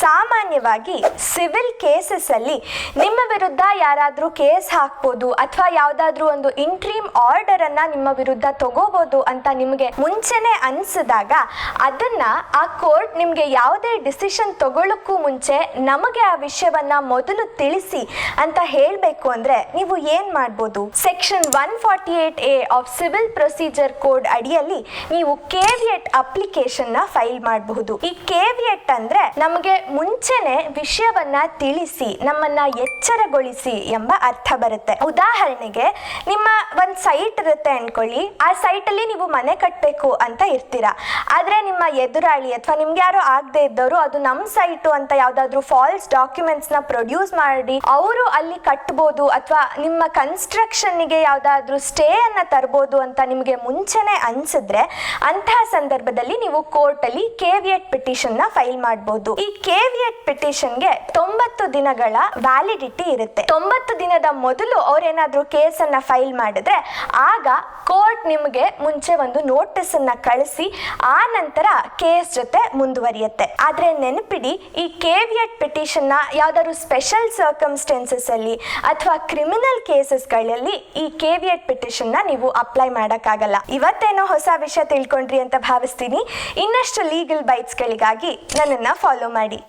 ಸಾಮಾನ್ಯವಾಗಿ civil cases ಅಲ್ಲಿ ನಿಮ್ಮ ವಿರುದ್ಧ ಯಾರಾದರೂ ಕೇಸ್ ಹಾಕ್ಬೋದು ಅಥವಾ ಯಾವುದಾದ್ರೂ ಒಂದು ಇಂಟ್ರೀಮ್ ಆರ್ಡರ್ ಅನ್ನ ನಿಮ್ಮ ವಿರುದ್ಧ ತಗೋಬಹುದು ಅಂತ ನಿಮಗೆ ಮುಂಚೆನೆ ಅನಿಸಿದಾಗ ಅದನ್ನ ಆ ಕೋರ್ಟ್ ನಿಮಗೆ ಯಾವುದೇ ಡಿಸಿಷನ್ ತಗೊಳ್ಳೋಕ್ಕೂ ಮುಂಚೆ ನಮಗೆ ಆ ವಿಷಯವನ್ನ ಮೊದಲು ತಿಳಿಸಿ ಅಂತ ಹೇಳಬೇಕು ಅಂದ್ರೆ ನೀವು ಏನ್ ಮಾಡ್ಬೋದು? Section 148A of civil procedure code ಅಡಿಯಲ್ಲಿ ನೀವು ಕೇವಿಯಟ್ ಅಪ್ಲಿಕೇಶನ್ ನ ಫೈಲ್ ಮಾಡಬಹುದು. ಈ ಕೇವಿಯಟ್ ಅಂದ್ರೆ ನಮಗೆ ಮುಂಚೆನೆ ವಿಷಯವನ್ನ ತಿಳಿಸಿ ನಮ್ಮನ್ನ ಎಚ್ಚರಗೊಳಿಸಿ ಎಂಬ ಅರ್ಥ ಬರುತ್ತೆ. ಉದಾಹರಣೆಗೆ ನಿಮ್ಮ ಒಂದು ಸೈಟ್ ಇರುತ್ತೆ ಅನ್ಕೊಳ್ಳಿ, ಆ ಸೈಟ್ ಅಲ್ಲಿ ನೀವು ಮನೆ ಕಟ್ಟಬೇಕು ಅಂತ ಇರ್ತೀರಾ. ಆದ್ರೆ ನಿಮ್ಮ ಎದುರಾಳಿ ಅಥವಾ ನಿಮ್ಗೆ ಯಾರೋ ಆಗದೆ ಇದ್ದವರು ಅದು ನಮ್ಮ ಸೈಟು ಅಂತ ಯಾವ್ದಾದ್ರು ಫಾಲ್ಸ್ ಡಾಕ್ಯುಮೆಂಟ್ಸ್ ನ ಪ್ರೊಡ್ಯೂಸ್ ಮಾಡಿ ಅವರು ಅಲ್ಲಿ ಕಟ್ಬೋದು ಅಥವಾ ನಿಮ್ಮ ಕನ್ಸ್ಟ್ರಕ್ಷನ್ ಗೆ ಯಾವ್ದಾದ್ರು ಸ್ಟೇ ಅನ್ನ ತರಬಹುದು ಅಂತ ನಿಮಗೆ ಮುಂಚೆನೆ ಅನ್ಸಿದ್ರೆ ಅಂತಹ ಸಂದರ್ಭದಲ್ಲಿ ನೀವು ಕೋರ್ಟ್ ಅಲ್ಲಿ ಕೇವಿಯಟ್ ಪಿಟಿಷನ್ ನ ಫೈಲ್ ಮಾಡಬಹುದು. ಈ ಕೇವಿಯಟ್ ಪಿಟಿಷನ್ ಗೆ 90 ದಿನಗಳ ವ್ಯಾಲಿಡಿಟಿ ಇರುತ್ತೆ. 90 ದಿನದ ಮೊದಲು ಅವ್ರೇನಾದ್ರೂ ಕೇಸ್ ಅನ್ನ ಫೈಲ್ ಮಾಡಿದ್ರೆ ಆಗ ಕೋರ್ಟ್ ನಿಮಗೆ ಮುಂಚೆ ಒಂದು ನೋಟಿಸ್ ಅನ್ನ ಕಳಿಸಿ ಆ ನಂತರ ಕೇಸ್ ಜೊತೆ ಮುಂದುವರಿಯುತ್ತೆ. ಆದ್ರೆ ನೆನಪಿಡಿ, ಈ ಕೇವಿಯಟ್ ಪಿಟಿಷನ್ ನ ಯಾವ್ದಾದ್ರು ಸ್ಪೆಷಲ್ ಸರ್ಕಮ್ಸ್ಟೆನ್ಸಸ್ ಅಲ್ಲಿ ಅಥವಾ ಕ್ರಿಮಿನಲ್ ಕೇಸಸ್ ಗಳಲ್ಲಿ ಈ ಕೇವಿಯಟ್ ಪಿಟಿಷನ್ ನ ನೀವು ಅಪ್ಲೈ ಮಾಡಕ್ಕಾಗಲ್ಲ. ಇವತ್ತೇನೋ ಹೊಸ ವಿಷಯ ತಿಳ್ಕೊಂಡ್ರಿ ಅಂತ ಭಾವಿಸ್ತೀನಿ. ಇನ್ನಷ್ಟು ಲೀಗಲ್ ಬೈಟ್ಸ್ ಗಳಿಗಾಗಿ ನನ್ನನ್ನ ಫಾಲೋ ಮಾಡಿ.